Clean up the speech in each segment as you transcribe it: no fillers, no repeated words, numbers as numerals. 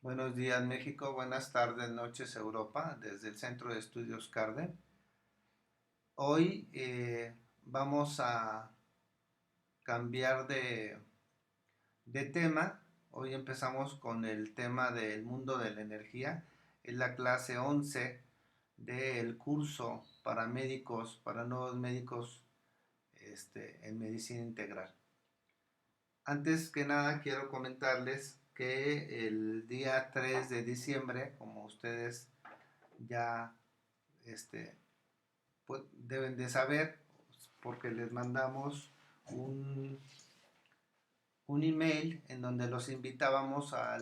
Buenos días México, buenas tardes, noches Europa, desde el Centro de Estudios CARDE. Hoy vamos a cambiar de tema. Hoy empezamos con el tema del mundo de la energía. Es la clase 11 del curso para médicos, para nuevos médicos en medicina integral. Antes que nada quiero comentarles que el día 3 de diciembre, como ustedes ya este, pues, deben de saber, porque les mandamos un, un email en donde los invitábamos a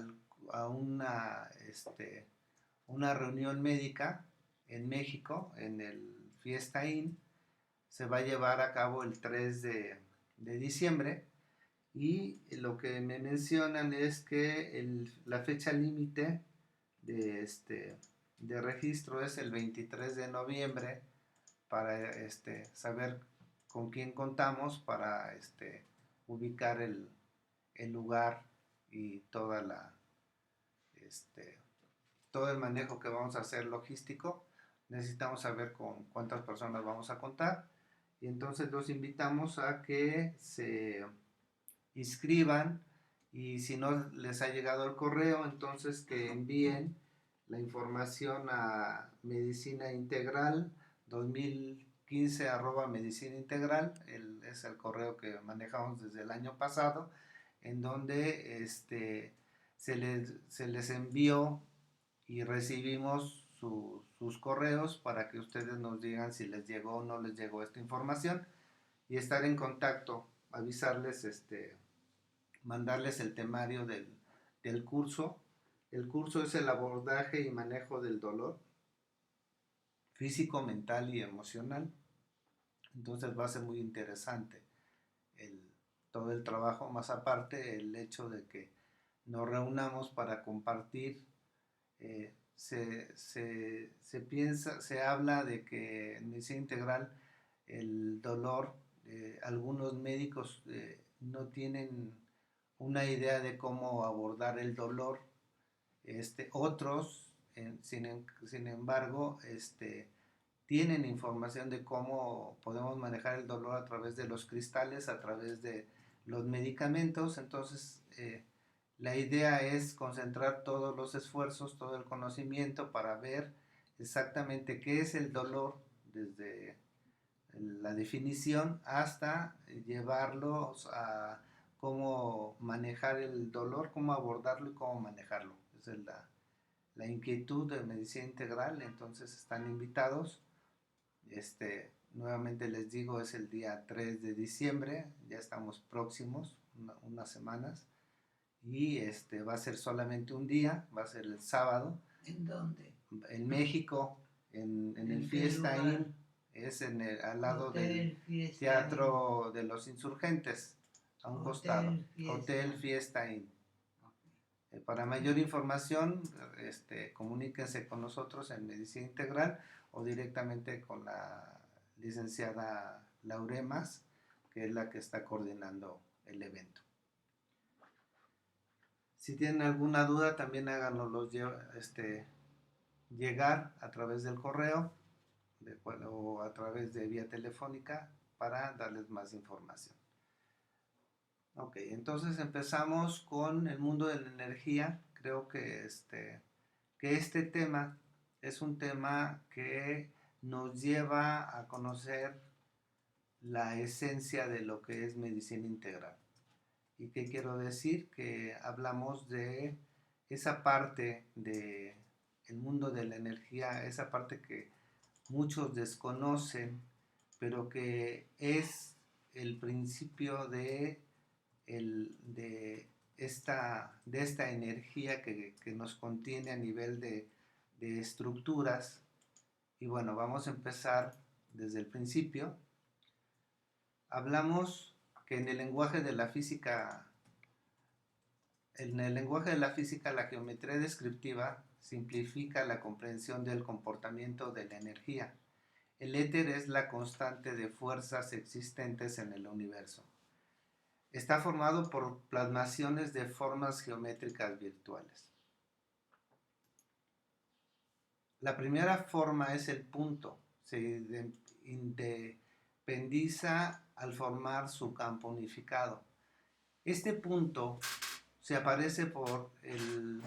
una reunión médica en México, en el Fiesta Inn. Se va a llevar a cabo el 3 de diciembre y lo que me mencionan es que la fecha límite de, de registro es el 23 de noviembre para saber con quién contamos para ubicar el lugar y este, todo el manejo que vamos a hacer logístico. Necesitamos saber con cuántas personas vamos a contar y entonces los invitamos a que se inscriban y si no les ha llegado el correo, entonces que envíen la información a medicina integral 2015 arroba medicina integral, es el correo que manejamos desde el año pasado, en donde se les envió y recibimos sus correos para que ustedes nos digan si les llegó o no les llegó esta información y estar en contacto, avisarles mandarles el temario del curso. El curso es el abordaje y manejo del dolor físico, mental y emocional. Entonces va a ser muy interesante el, todo el trabajo, más aparte el hecho de que nos reunamos para compartir. Se habla de que en medicina integral el dolor, algunos médicos no tienen una idea de cómo abordar el dolor. Otros, sin embargo, tienen información de cómo podemos manejar el dolor a través de los cristales, a través de los medicamentos. Entonces, la idea es concentrar todos los esfuerzos, todo el conocimiento para ver exactamente qué es el dolor desde la definición hasta llevarlos a cómo manejar el dolor, cómo abordarlo y cómo manejarlo. Esa es la inquietud de medicina integral, entonces están invitados. Nuevamente les digo, es el día 3 de diciembre, ya estamos próximos, unas semanas, y va a ser solamente un día, va a ser el sábado. ¿En dónde? En México, en el Fiesta Inn, es al lado del Teatro de los Insurgentes, a un costado, Hotel Fiesta Inn. Para mayor información, comuníquense con nosotros en Medicina Integral o directamente con la licenciada Lauremas, que es la que está coordinando el evento. Si tienen alguna duda, también háganoslo llegar a través del correo o a través de vía telefónica para darles más información. Ok, entonces empezamos con el mundo de la energía. Creo que este tema es un tema que nos lleva a conocer la esencia de lo que es medicina integral. ¿Y qué quiero decir? Que hablamos de esa parte de el mundo de la energía, esa parte que muchos desconocen, pero que es el principio de esta energía que nos contiene a nivel de estructuras. Y bueno, vamos a empezar desde el principio. Hablamos que en el lenguaje de la física, la geometría descriptiva simplifica la comprensión del comportamiento de la energía. El éter es la constante de fuerzas existentes en el universo. Está formado por plasmaciones de formas geométricas virtuales. La primera forma es el punto. Se independiza al formar su campo unificado. Este punto se aparece por el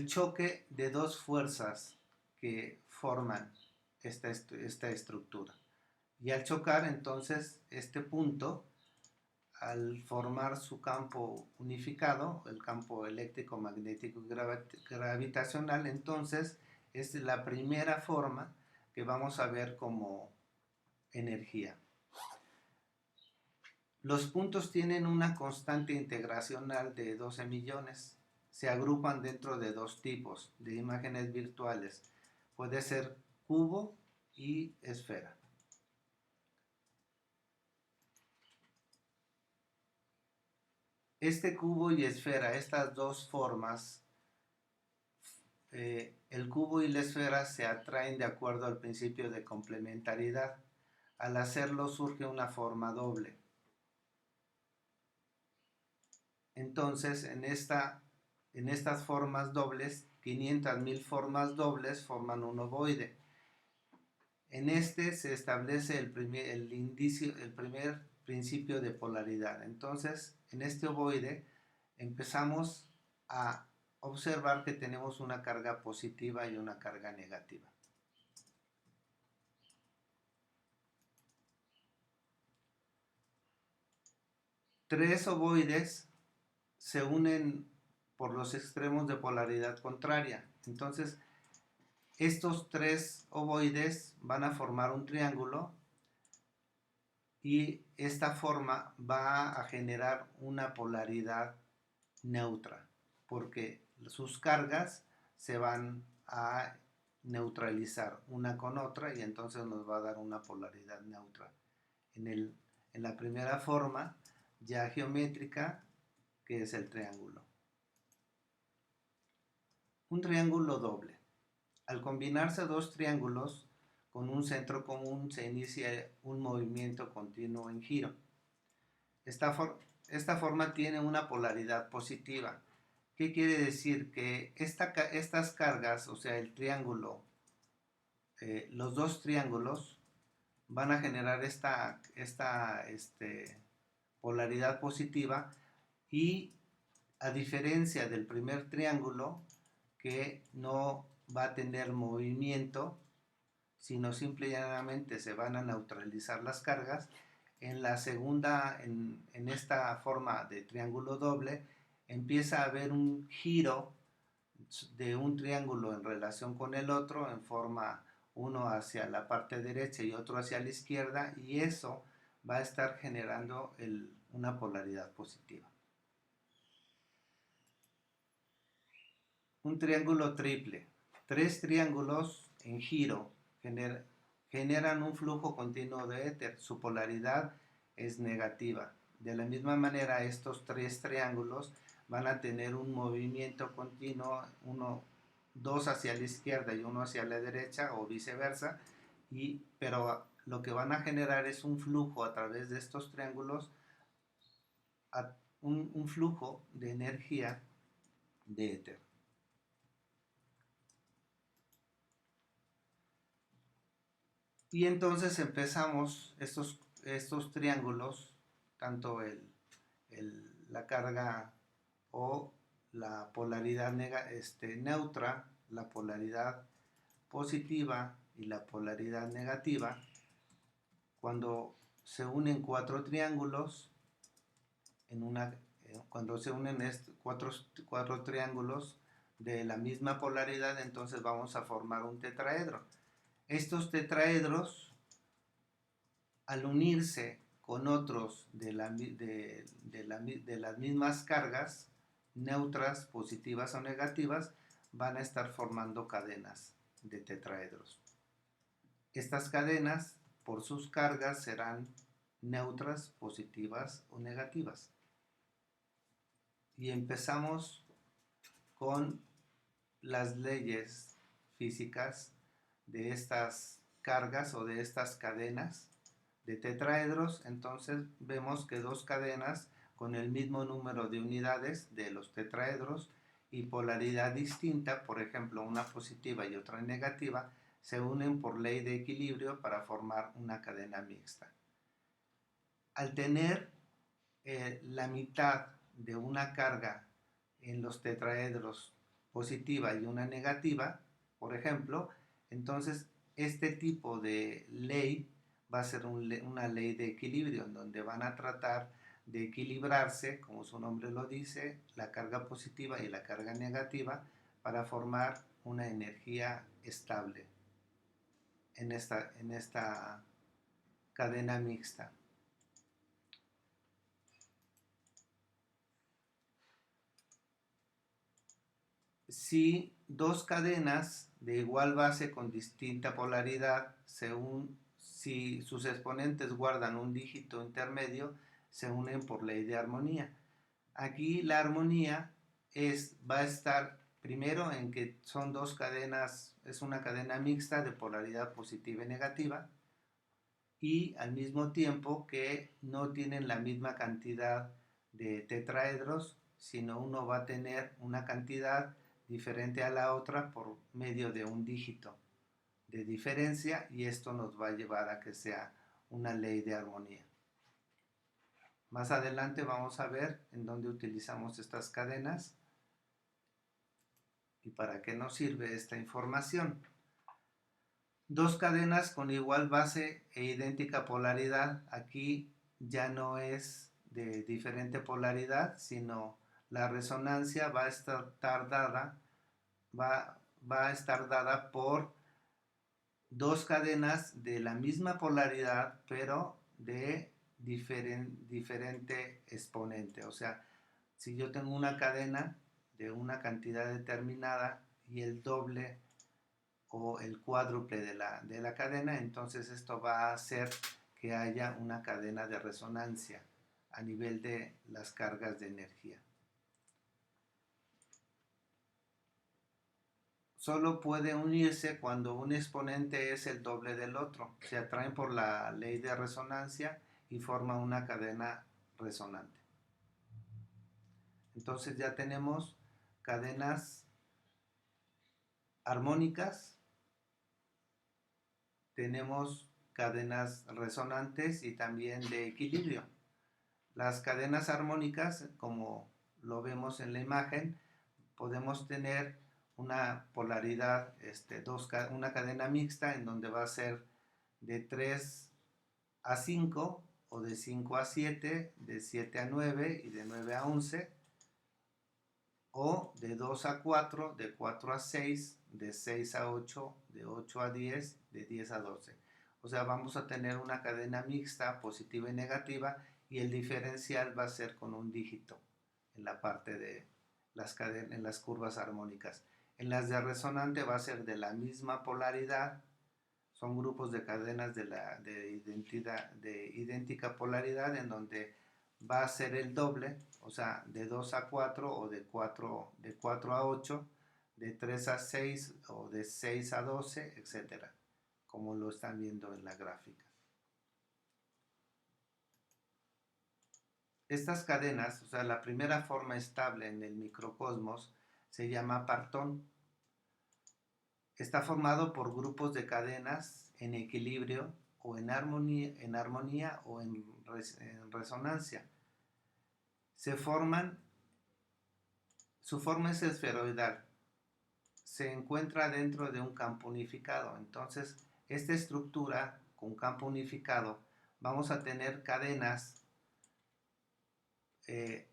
choque de dos fuerzas que forman esta estructura. Y al chocar, entonces, este punto, al formar su campo unificado, el campo eléctrico, magnético y gravitacional, entonces es la primera forma que vamos a ver como energía. Los puntos tienen una constante integracional de 12 millones. Se agrupan dentro de dos tipos de imágenes virtuales. Puede ser cubo y esfera. Este cubo y esfera, estas dos formas, el cubo y la esfera se atraen de acuerdo al principio de complementariedad. Al hacerlo surge una forma doble. Entonces, en estas formas dobles, 500.000 formas dobles forman un ovoide. En este se establece el primer principio de polaridad. Entonces, en este ovoide empezamos a observar que tenemos una carga positiva y una carga negativa. Tres ovoides se unen por los extremos de polaridad contraria. Entonces, estos tres ovoides van a formar un triángulo y esta forma va a generar una polaridad neutra, porque sus cargas se van a neutralizar una con otra y entonces nos va a dar una polaridad neutra. En la primera forma ya geométrica, que es el triángulo. Un triángulo doble. Al combinarse dos triángulos con un centro común se inicia un movimiento continuo en giro. Esta forma tiene una polaridad positiva. ¿Qué quiere decir? Que estas cargas, o sea, el triángulo, los dos triángulos van a generar esta polaridad positiva y a diferencia del primer triángulo que no va a tener movimiento, sino simple y llanamente se van a neutralizar las cargas, en la segunda, en esta forma de triángulo doble, empieza a haber un giro de un triángulo en relación con el otro, en forma uno hacia la parte derecha y otro hacia la izquierda, y eso va a estar generando una polaridad positiva. Un triángulo triple. Tres triángulos en giro generan un flujo continuo de éter. Su polaridad es negativa. De la misma manera, estos tres triángulos van a tener un movimiento continuo, dos hacia la izquierda y uno hacia la derecha o viceversa, pero lo que van a generar es un flujo a través de estos triángulos, un flujo de energía de éter. Y entonces empezamos estos triángulos, tanto la carga o la polaridad neutra, la polaridad positiva y la polaridad negativa, cuando se unen cuatro triángulos, cuando se unen cuatro triángulos de la misma polaridad, entonces vamos a formar un tetraedro. Estos tetraedros, al unirse con otros de las mismas cargas, neutras, positivas o negativas, van a estar formando cadenas de tetraedros. Estas cadenas, por sus cargas, serán neutras, positivas o negativas. Y empezamos con las leyes físicas de estas cargas o de estas cadenas de tetraedros. Entonces vemos que dos cadenas con el mismo número de unidades de los tetraedros y polaridad distinta, por ejemplo una positiva y otra negativa, se unen por ley de equilibrio para formar una cadena mixta. Al tener la mitad de una carga en los tetraedros positiva y una negativa, por ejemplo, entonces este tipo de ley va a ser una ley de equilibrio, en donde van a tratar de equilibrarse, como su nombre lo dice, la carga positiva y la carga negativa para formar una energía estable en esta cadena mixta. Si dos cadenas de igual base con distinta polaridad, si sus exponentes guardan un dígito intermedio, se unen por ley de armonía. Aquí la armonía va a estar primero en que son dos cadenas, es una cadena mixta de polaridad positiva y negativa, y al mismo tiempo que no tienen la misma cantidad de tetraedros, sino uno va a tener una cantidad diferente a la otra por medio de un dígito de diferencia, y esto nos va a llevar a que sea una ley de armonía. Más adelante vamos a ver en dónde utilizamos estas cadenas y para qué nos sirve esta información. Dos cadenas con igual base e idéntica polaridad. Aquí ya no es de diferente polaridad, sino la resonancia va a estar dada, va a estar dada por dos cadenas de la misma polaridad, pero de diferente exponente. O sea, si yo tengo una cadena de una cantidad determinada y el doble o el cuádruple de la cadena, entonces esto va a hacer que haya una cadena de resonancia a nivel de las cargas de energía. Solo puede unirse cuando un exponente es el doble del otro. Se atraen por la ley de resonancia y forman una cadena resonante. Entonces ya tenemos cadenas armónicas, tenemos cadenas resonantes y también de equilibrio. Las cadenas armónicas, como lo vemos en la imagen, podemos tener una polaridad, una cadena mixta en donde va a ser de 3 a 5 o de 5 a 7, de 7 a 9 y de 9 a 11, o de 2 a 4, de 4 a 6, de 6 a 8, de 8 a 10, de 10 a 12. O sea, vamos a tener una cadena mixta positiva y negativa, y el diferencial va a ser con un dígito en la parte de en las curvas armónicas. En las de resonante va a ser de la misma polaridad, son grupos de cadenas de idéntica polaridad, en donde va a ser el doble, o sea, de 2 a 4 o de 4 a 8, de 3 a 6 o de 6 a 12, etc., como lo están viendo en la gráfica. Estas cadenas, o sea, la primera forma estable en el microcosmos se llama partón. Está formado por grupos de cadenas en equilibrio o en armonía o en resonancia. Su forma es esferoidal. Se encuentra dentro de un campo unificado. Entonces, esta estructura con campo unificado, vamos a tener cadenas que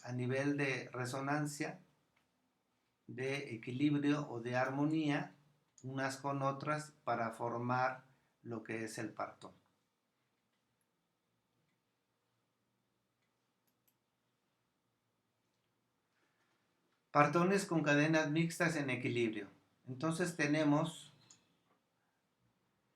a nivel de resonancia, de equilibrio o de armonía, unas con otras, para formar lo que es el partón. Partones con cadenas mixtas en equilibrio. Entonces tenemos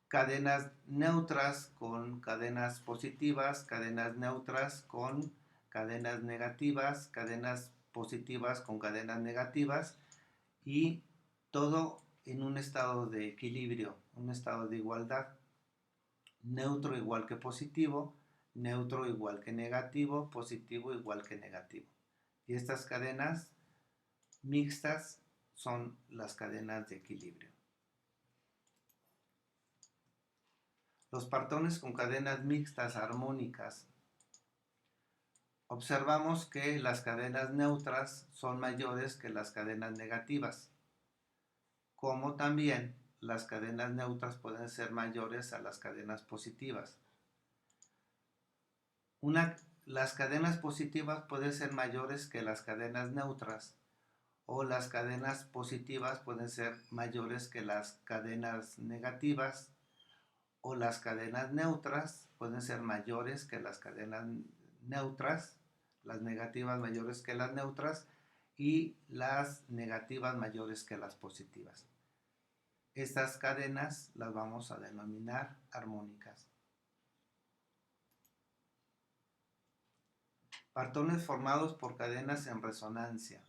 cadenas neutras con cadenas positivas, cadenas neutras con cadenas negativas, cadenas positivas con cadenas negativas, y todo en un estado de equilibrio, un estado de igualdad. Neutro igual que positivo, neutro igual que negativo, positivo igual que negativo. Y estas cadenas mixtas son las cadenas de equilibrio. Los partones con cadenas mixtas armónicas, observamos que las cadenas neutras son mayores que las cadenas negativas, como también las cadenas neutras pueden ser mayores a las cadenas positivas. Las cadenas positivas pueden ser mayores que las cadenas neutras, o las cadenas positivas pueden ser mayores que las cadenas negativas, o las cadenas neutras pueden ser mayores que las cadenas neutras, las negativas mayores que las neutras y las negativas mayores que las positivas. Estas cadenas las vamos a denominar armónicas. Partones formados por cadenas en resonancia.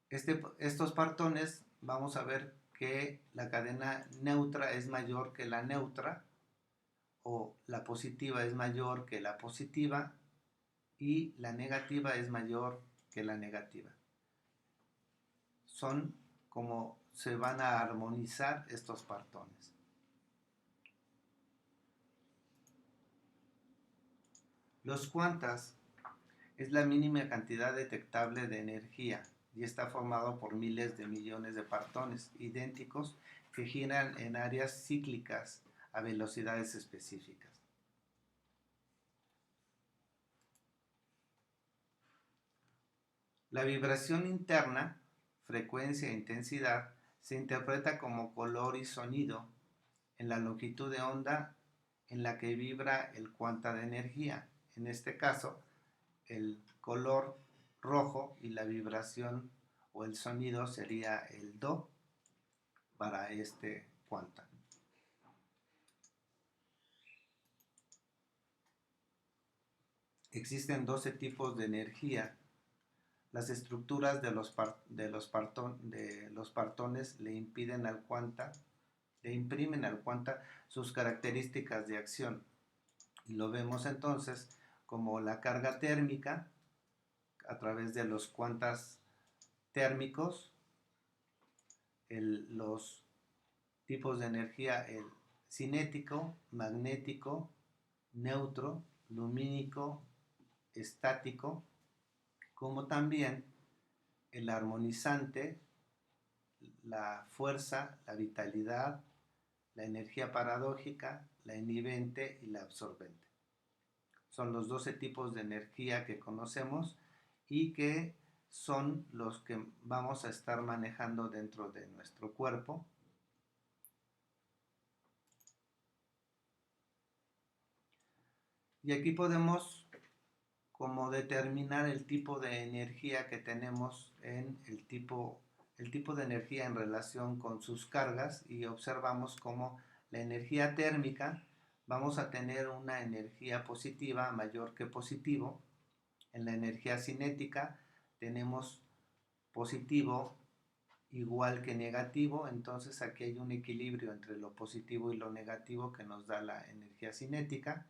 Estos partones vamos a ver que la cadena neutra es mayor que la neutra, o la positiva es mayor que la positiva y la negativa es mayor que la negativa. Son como se van a armonizar estos partones. Los cuantas es la mínima cantidad detectable de energía y está formado por miles de millones de partones idénticos que giran en áreas cíclicas a velocidades específicas. La vibración interna, frecuencia e intensidad, se interpreta como color y sonido en la longitud de onda en la que vibra el cuanta de energía. En este caso, el color rojo y la vibración o el sonido sería el do para este cuanta. Existen 12 tipos de energía. Las estructuras de los partones le imprimen al cuanta sus características de acción. Y lo vemos entonces como la carga térmica a través de los cuantas térmicos, los tipos de energía, el cinético, magnético, neutro, lumínico, estático, como también el armonizante, la fuerza, la vitalidad, la energía paradójica, la inhibente y la absorbente. Son los 12 tipos de energía que conocemos y que son los que vamos a estar manejando dentro de nuestro cuerpo. Y aquí podemos como determinar el tipo de energía que tenemos en el tipo de energía en relación con sus cargas, y observamos como la energía térmica vamos a tener una energía positiva mayor que positivo. En la energía cinética tenemos positivo igual que negativo, entonces aquí hay un equilibrio entre lo positivo y lo negativo que nos da la energía cinética.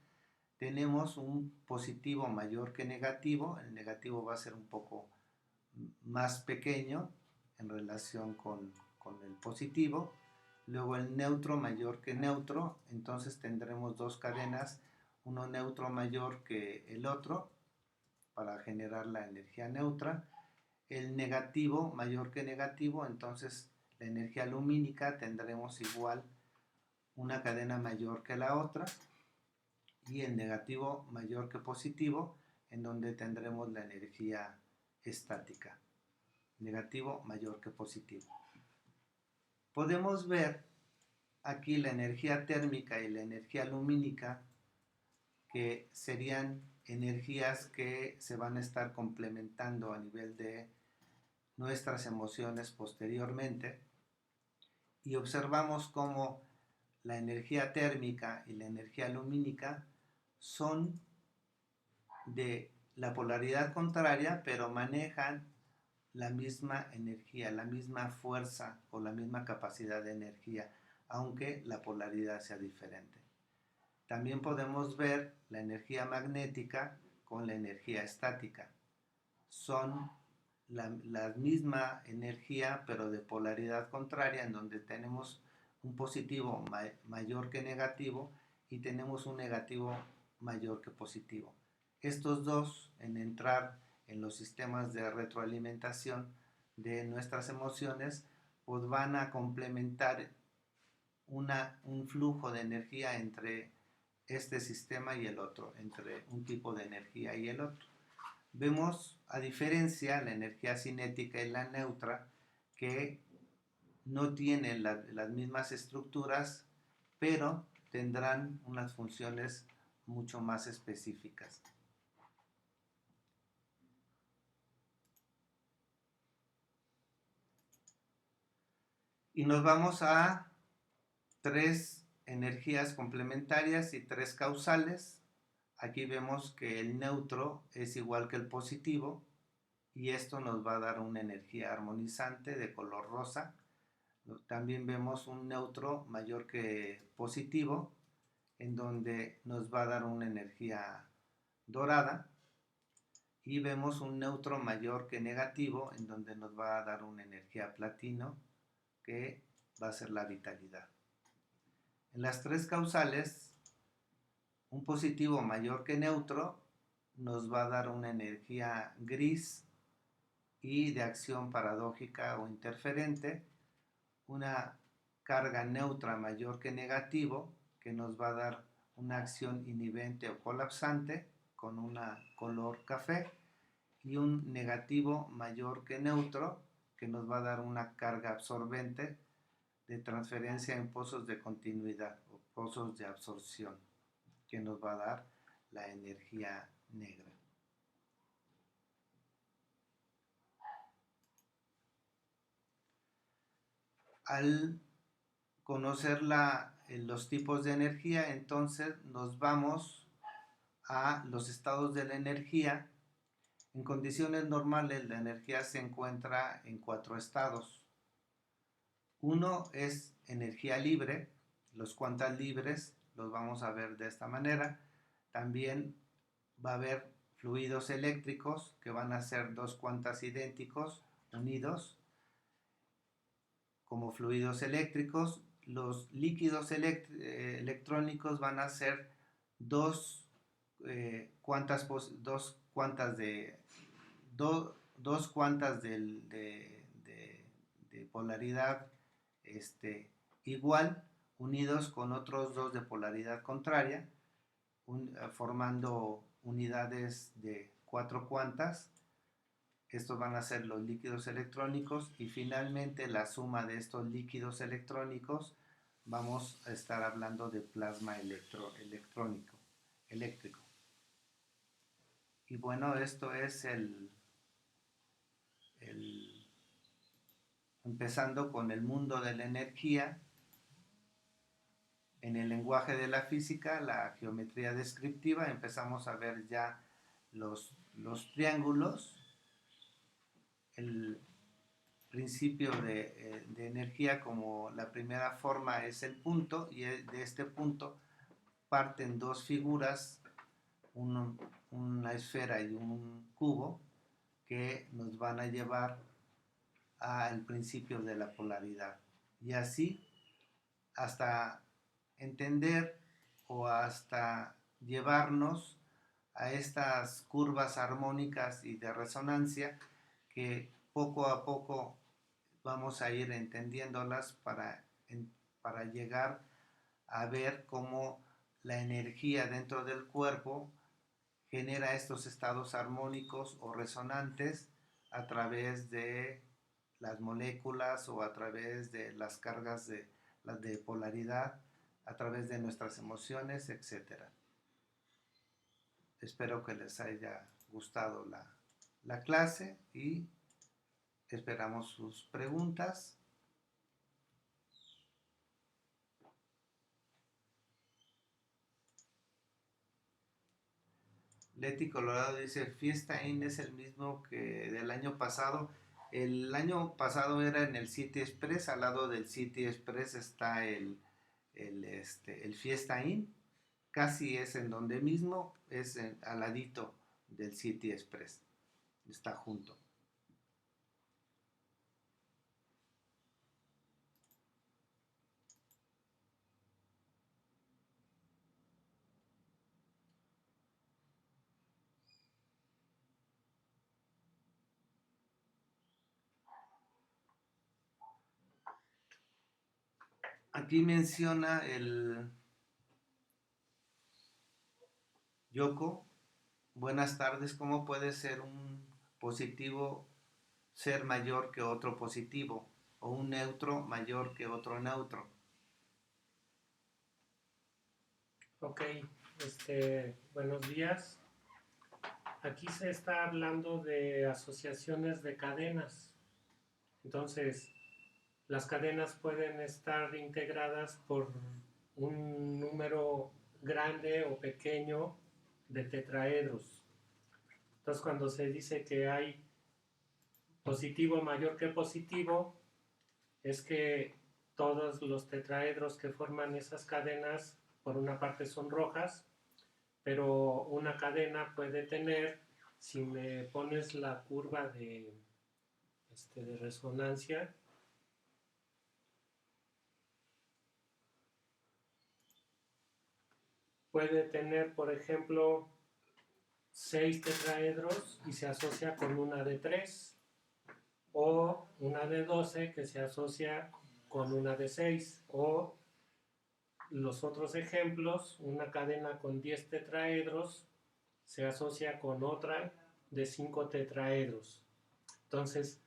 Tenemos un positivo mayor que negativo, el negativo va a ser un poco más pequeño en relación con el positivo. Luego el neutro mayor que neutro, entonces tendremos dos cadenas, uno neutro mayor que el otro para generar la energía neutra. El negativo mayor que negativo, entonces la energía lumínica tendremos igual una cadena mayor que la otra, y el negativo mayor que positivo, en donde tendremos la energía estática, negativo mayor que positivo. Podemos ver aquí la energía térmica y la energía lumínica, que serían energías que se van a estar complementando a nivel de nuestras emociones posteriormente, y observamos cómo la energía térmica y la energía lumínica son de la polaridad contraria, pero manejan la misma energía, la misma fuerza o la misma capacidad de energía, aunque la polaridad sea diferente. También podemos ver la energía magnética con la energía estática. Son la misma energía, pero de polaridad contraria, en donde tenemos un positivo mayor que negativo y tenemos un negativo mayor que positivo. Estos dos, en entrar en los sistemas de retroalimentación de nuestras emociones, pues van a complementar un flujo de energía entre este sistema y el otro, entre un tipo de energía y el otro. Vemos, a diferencia, la energía cinética y la neutra, que no tienen las mismas estructuras, pero tendrán unas funciones mucho más específicas. Y nos vamos a tres energías complementarias y tres causales. Aquí vemos que el neutro es igual que el positivo y esto nos va a dar una energía armonizante de color rosa. También vemos un neutro mayor que positivo, en donde nos va a dar una energía dorada. Y vemos un neutro mayor que negativo, en donde nos va a dar una energía platino, que va a ser la vitalidad. En las tres causales, un positivo mayor que neutro nos va a dar una energía gris y de acción paradójica o interferente, una carga neutra mayor que negativo, que nos va a dar una acción inhibente o colapsante con una color café, y un negativo mayor que neutro, que nos va a dar una carga absorbente de transferencia en pozos de continuidad o pozos de absorción, que nos va a dar la energía negra. Al conocer los tipos de energía, entonces nos vamos a los estados de la energía. En condiciones normales la energía se encuentra en 4 estados. Uno es energía libre, los cuantas libres los vamos a ver de esta manera. También va a haber fluidos eléctricos, que van a ser dos cuantas idénticos unidos como fluidos eléctricos. Los líquidos electrónicos van a ser dos cuantas de polaridad igual, unidos con otros dos de polaridad contraria, formando unidades de 4 cuantas. Estos van a ser los líquidos electrónicos, y finalmente la suma de estos líquidos electrónicos vamos a estar hablando de plasma eléctrico. Y bueno, esto es empezando con el mundo de la energía. En el lenguaje de la física, la geometría descriptiva, empezamos a ver ya los triángulos. El principio de energía, como la primera forma es el punto, y de este punto parten dos figuras, una esfera y un cubo, que nos van a llevar al principio de la polaridad. Y así hasta entender o hasta llevarnos a estas curvas armónicas y de resonancia, que poco a poco vamos a ir entendiéndolas para llegar a ver cómo la energía dentro del cuerpo genera estos estados armónicos o resonantes a través de las moléculas o a través de las cargas de polaridad, a través de nuestras emociones, etc. Espero que les haya gustado la clase y esperamos sus preguntas. Leti Colorado dice, Fiesta In es el mismo que del año pasado. El año pasado era en el City Express, al lado del City Express está el Fiesta In, casi es en donde mismo, es al ladito del City Express, está junto. Aquí menciona el Yoko. Buenas tardes. ¿Cómo puede ser un positivo ser mayor que otro positivo o un neutro mayor que otro neutro? Ok, buenos días. Aquí se está hablando de asociaciones de cadenas. Entonces, las cadenas pueden estar integradas por un número grande o pequeño de tetraedros. Entonces, cuando se dice que hay positivo mayor que positivo, es que todos los tetraedros que forman esas cadenas, por una parte son rojas, pero una cadena puede tener, si me pones la curva de resonancia, puede tener, por ejemplo, 6 tetraedros y se asocia con una de 3, o una de 12 que se asocia con una de 6, o los otros ejemplos, una cadena con 10 tetraedros se asocia con otra de 5 tetraedros. Entonces,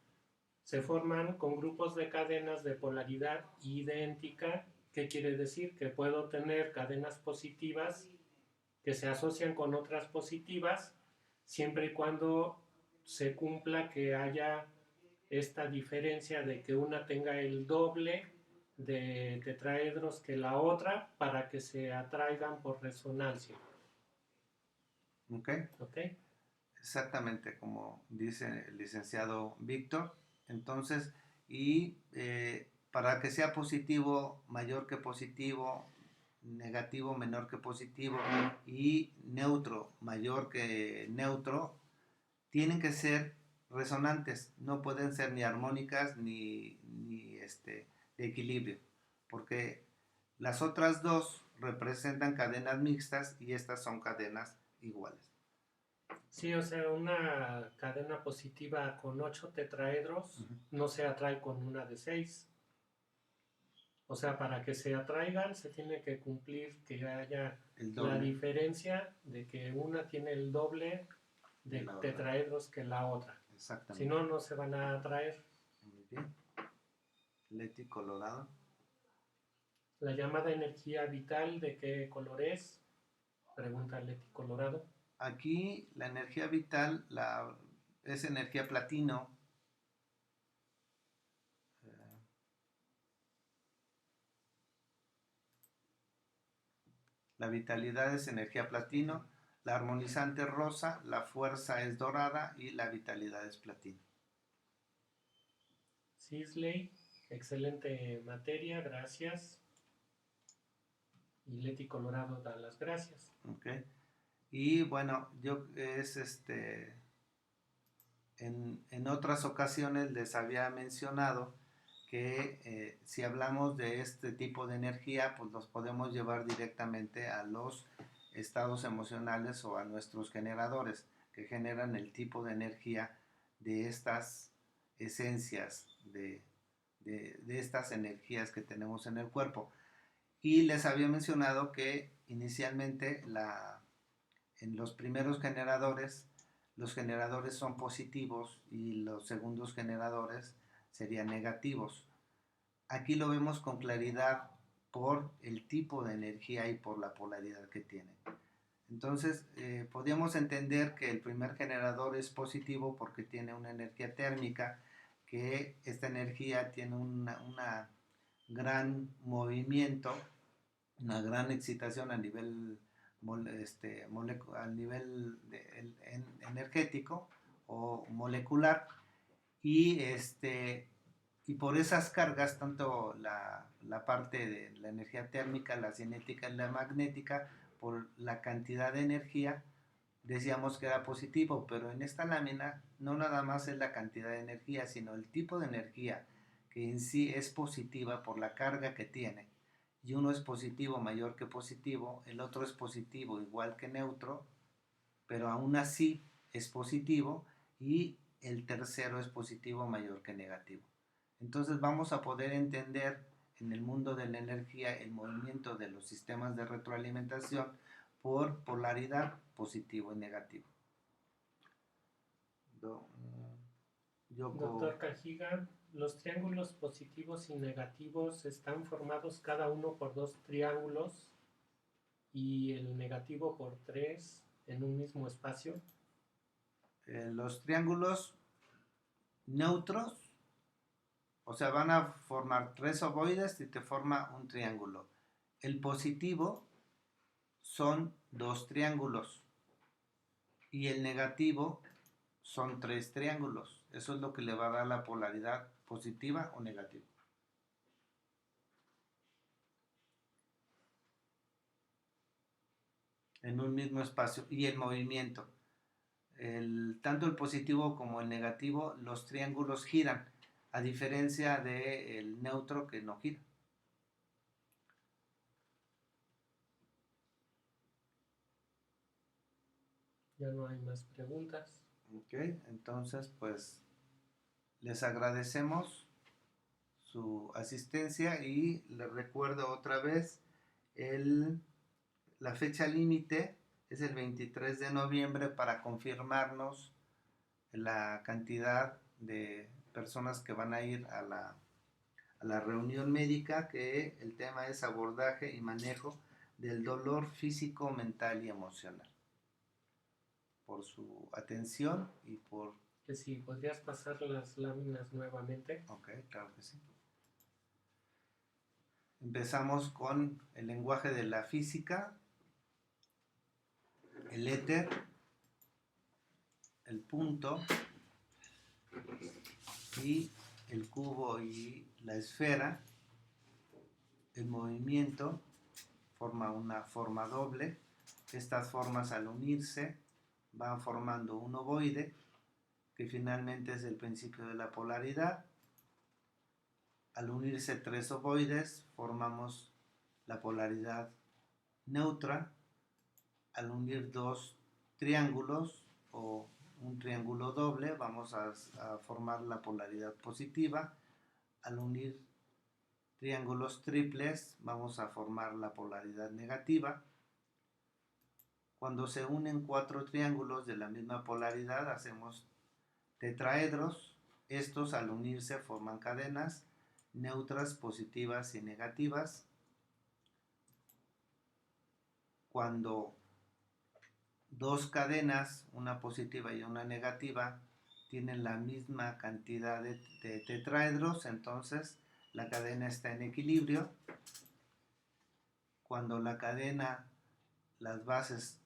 se forman con grupos de cadenas de polaridad idéntica. ¿Qué quiere decir? Que puedo tener cadenas positivas que se asocian con otras positivas siempre y cuando se cumpla que haya esta diferencia de que una tenga el doble de tetraedros que la otra para que se atraigan por resonancia. ¿Ok? ¿Ok? Exactamente como dice el licenciado Víctor. Entonces, y para que sea positivo mayor que positivo, negativo menor que positivo y neutro mayor que neutro, tienen que ser resonantes, no pueden ser ni armónicas ni de equilibrio, porque las otras dos representan cadenas mixtas y estas son cadenas iguales. Sí, o sea, una cadena positiva con 8 tetraedros no se atrae con una de 6. O sea, para que se atraigan se tiene que cumplir que haya la diferencia de que una tiene el doble de tetraedros que la otra. Exactamente. Si no, no se van a atraer. Muy bien. Leti Colorado. La llamada energía vital, ¿de qué color es? Pregunta Leti Colorado. Aquí la energía vital es energía platino. La vitalidad es energía platino, la armonizante es rosa, la fuerza es dorada y la vitalidad es platino. Sisley, excelente materia, gracias. Y Leti Colorado da las gracias. Okay. Y bueno, en otras ocasiones les había mencionado que si hablamos de este tipo de energía, pues los podemos llevar directamente a los estados emocionales o a nuestros generadores que generan el tipo de energía de estas esencias, de estas energías que tenemos en el cuerpo. Y les había mencionado que inicialmente en los primeros generadores, los generadores son positivos y los segundos generadores serían negativos. Aquí lo vemos con claridad por el tipo de energía y por la polaridad que tiene. Entonces, podríamos entender que el primer generador es positivo porque tiene una energía térmica, que esta energía tiene una gran movimiento, una gran excitación a nivel energético o molecular y por esas cargas tanto la parte de la energía térmica, la cinética y la magnética, por la cantidad de energía decíamos que era positivo, pero en esta lámina no nada más es la cantidad de energía, sino el tipo de energía que en sí es positiva por la carga que tiene. Y uno es positivo mayor que positivo, el otro es positivo igual que neutro, pero aún así es positivo, y el tercero es positivo mayor que negativo. Entonces vamos a poder entender en el mundo de la energía el movimiento de los sistemas de retroalimentación por polaridad positivo y negativo. Doctor Cajiga, los triángulos positivos y negativos están formados cada uno por 2 triángulos y el negativo por 3 en un mismo espacio. Los triángulos neutros, o sea, van a formar 3 ovoides y te forma un triángulo. El positivo son 2 triángulos y el negativo son 3 triángulos. Eso es lo que le va a dar la polaridad positiva o negativa. En un mismo espacio. Y el movimiento. Tanto el positivo como el negativo, los triángulos giran, a diferencia del neutro que no gira. Ya no hay más preguntas. Ok, entonces pues les agradecemos su asistencia y les recuerdo otra vez la fecha límite es el 23 de noviembre para confirmarnos la cantidad de personas que van a ir a la reunión médica, que el tema es abordaje y manejo del dolor físico, mental y emocional. Por su atención y por... Que si podrías pasar las láminas nuevamente. Ok, claro que sí. Empezamos con el lenguaje de la física, el éter, el punto y el cubo y la esfera. El movimiento forma una forma doble. Estas formas al unirse van formando un ovoide que finalmente es el principio de la polaridad. Al unirse 3 ovoides formamos la polaridad neutra. Al unir 2 triángulos o un triángulo doble vamos a formar la polaridad positiva. Al unir triángulos triples vamos a formar la polaridad negativa. Cuando se unen 4 triángulos de la misma polaridad hacemos tetraedros. Estos al unirse forman cadenas neutras, positivas y negativas. Cuando 2 cadenas, una positiva y una negativa, tienen la misma cantidad de tetraedros, entonces la cadena está en equilibrio. Cuando la cadena, las bases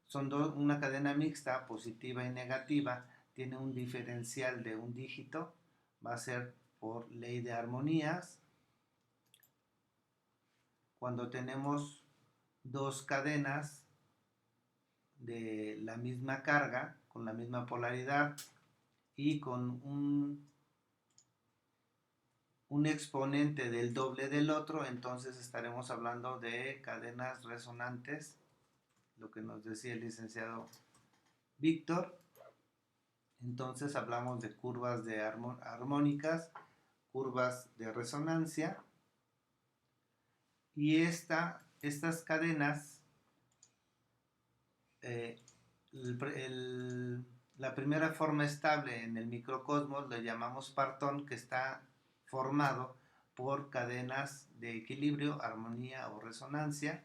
son una cadena mixta, positiva y negativa, tiene un diferencial de un dígito, va a ser por ley de armonías. Cuando tenemos 2 cadenas de la misma carga, con la misma polaridad y con un exponente del doble del otro, entonces estaremos hablando de cadenas resonantes, lo que nos decía el licenciado Víctor. Entonces hablamos de curvas de armónicas, curvas de resonancia, y estas cadenas, la primera forma estable en el microcosmos le llamamos partón, que está formado por cadenas de equilibrio, armonía o resonancia.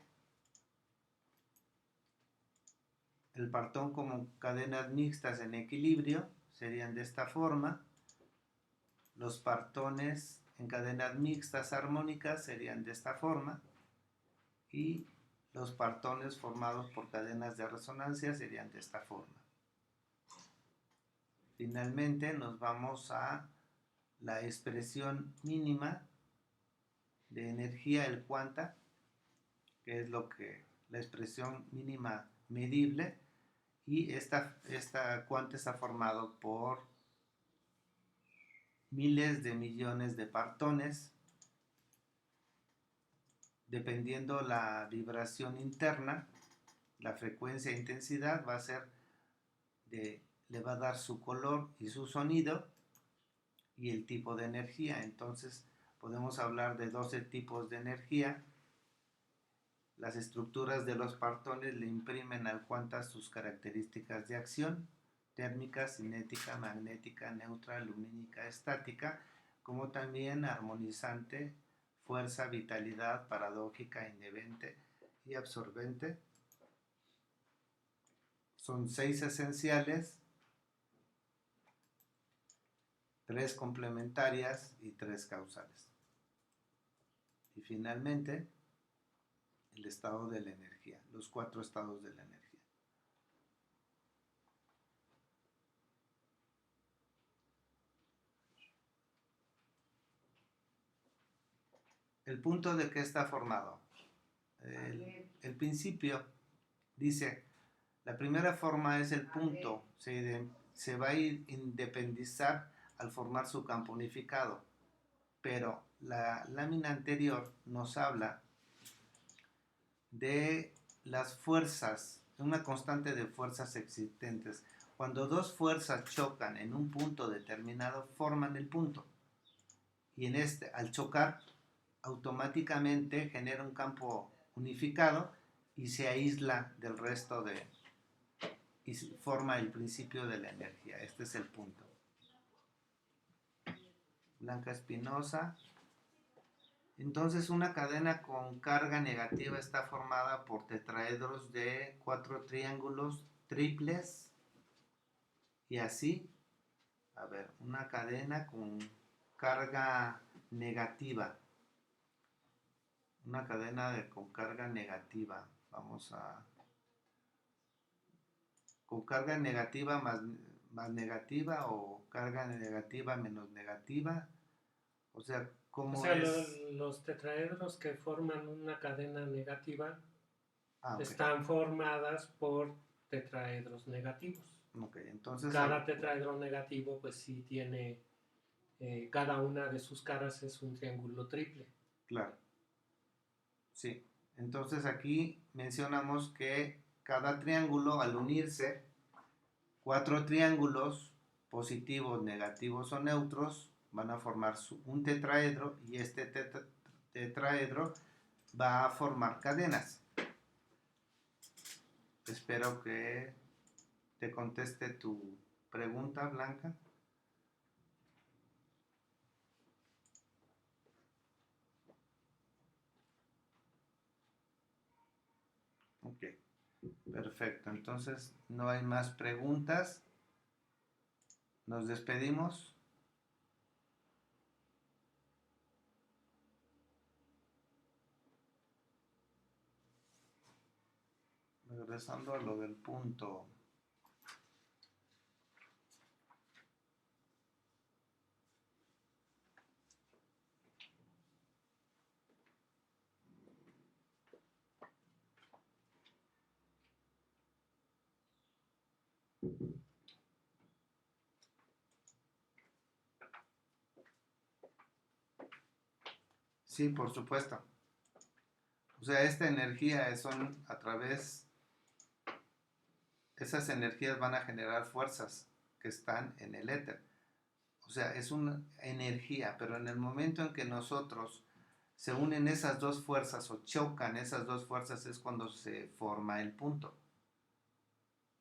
El partón como cadenas mixtas en equilibrio serían de esta forma. Los partones en cadenas mixtas armónicas serían de esta forma. Y los partones formados por cadenas de resonancia serían de esta forma. Finalmente nos vamos a la expresión mínima de energía, el cuanta, que es la expresión mínima medible, y esta cuanta está formado por miles de millones de partones. Dependiendo la vibración interna, la frecuencia e intensidad va a ser le va a dar su color y su sonido y el tipo de energía. Entonces podemos hablar de 12 tipos de energía. Las estructuras de los partones le imprimen al cuantas sus características de acción: térmica, cinética, magnética, neutra, lumínica, estática, como también armonizante, fuerza, vitalidad, paradójica, inhibente y absorbente. Son 6 esenciales, 3 complementarias y 3 causales. Y finalmente, el estado de la energía, los 4 estados de la energía. El punto de qué está formado. El principio dice, la primera forma es el punto, se va a independizar al formar su campo unificado, pero la lámina anterior nos habla de las fuerzas, una constante de fuerzas existentes. Cuando dos fuerzas chocan en un punto determinado, forman el punto. Y en al chocar, automáticamente genera un campo unificado y se aísla del resto y forma el principio de la energía. Este es el punto. Blanca Espinosa. Entonces, una cadena con carga negativa está formada por tetraedros de 4 triángulos triples y así. A ver, una cadena con carga negativa. Una cadena con carga negativa. Vamos a... Con carga negativa más negativa, o carga negativa menos negativa. O sea, ¿cómo es? Los tetraedros que forman una cadena negativa Okay. están formadas por tetraedros negativos. Okay, entonces... Cada tetraedro negativo pues sí tiene, cada una de sus caras es un triángulo triple. Claro. Sí. Entonces aquí mencionamos que cada triángulo, al unirse, 4 triángulos positivos, negativos o neutros van a formar un tetraedro, y este tetraedro va a formar cadenas. Espero que te conteste tu pregunta, Blanca. Ok, perfecto. Entonces, no hay más preguntas. Nos despedimos. Regresando a lo del punto. Sí, por supuesto. O sea, esta energía son a través, esas energías van a generar fuerzas que están en el éter. O sea, es una energía, pero en el momento en que nosotros se unen esas dos fuerzas o chocan esas dos fuerzas es cuando se forma el punto.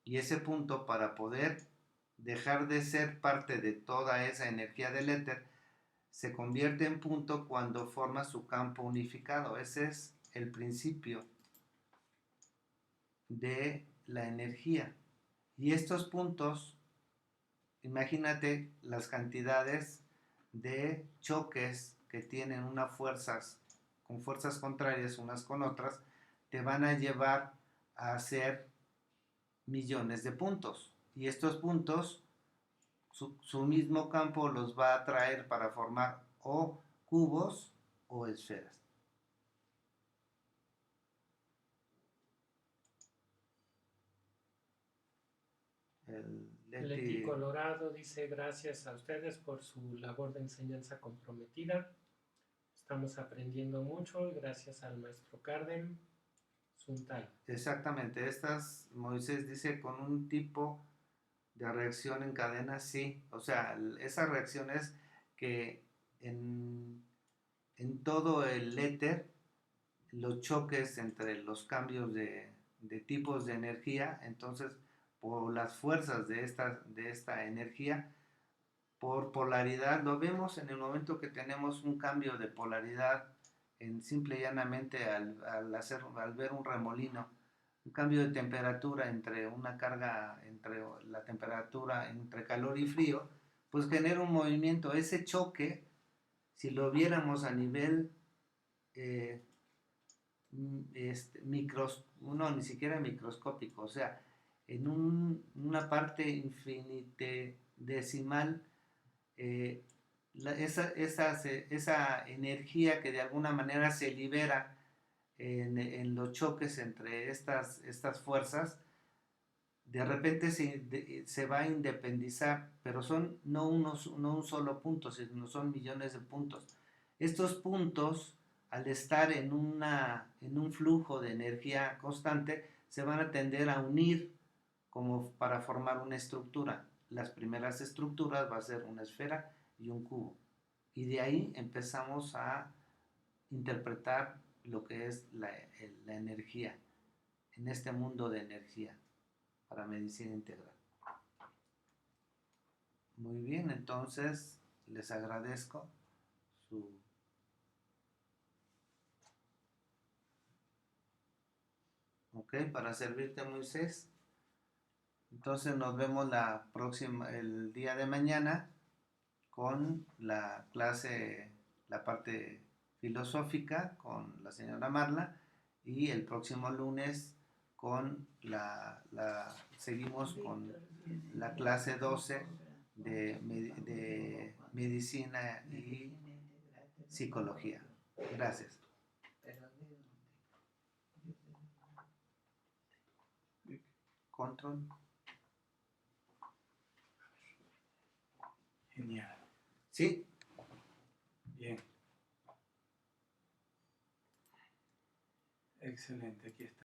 Y ese punto, para poder dejar de ser parte de toda esa energía del éter, se convierte en punto cuando forma su campo unificado. Ese es el principio de la energía. Y estos puntos, imagínate las cantidades de choques que tienen con fuerzas contrarias unas con otras, te van a llevar a hacer millones de puntos. Y estos puntos, su mismo campo los va a atraer para formar o cubos o esferas. Leti Colorado dice: gracias a ustedes por su labor de enseñanza comprometida. Estamos aprendiendo mucho y gracias al maestro Carden. Suntai. Exactamente, Moisés dice, con un tipo de reacción en cadena, sí. O sea, esa reacción es que en todo el éter los choques entre los cambios de tipos de energía. Entonces, por las fuerzas de esta energía, por polaridad, lo vemos en el momento que tenemos un cambio de polaridad, en simple y llanamente al ver un remolino, un cambio de temperatura entre una carga, entre la temperatura, entre calor y frío, pues genera un movimiento. Ese choque, si lo viéramos a nivel no, ni siquiera microscópico, o sea, en una parte infinitesimal, esa energía que de alguna manera se libera en los choques entre estas fuerzas, de repente se va a independizar, pero son no un solo punto, sino son millones de puntos. Estos puntos, al estar en un flujo de energía constante, se van a tender a unir como para formar una estructura. Las primeras estructuras va a ser una esfera y un cubo. Y de ahí empezamos a interpretar lo que es la energía, en este mundo de energía, para medicina integral. Muy bien, entonces les agradezco su... Ok, para servirte, Moisés. Entonces nos vemos el día de mañana con la clase, la parte filosófica con la señora Marla, y el próximo lunes seguimos con la clase 12 de medicina y psicología. Gracias. Control. Genial. Sí. Bien. Excelente, aquí está.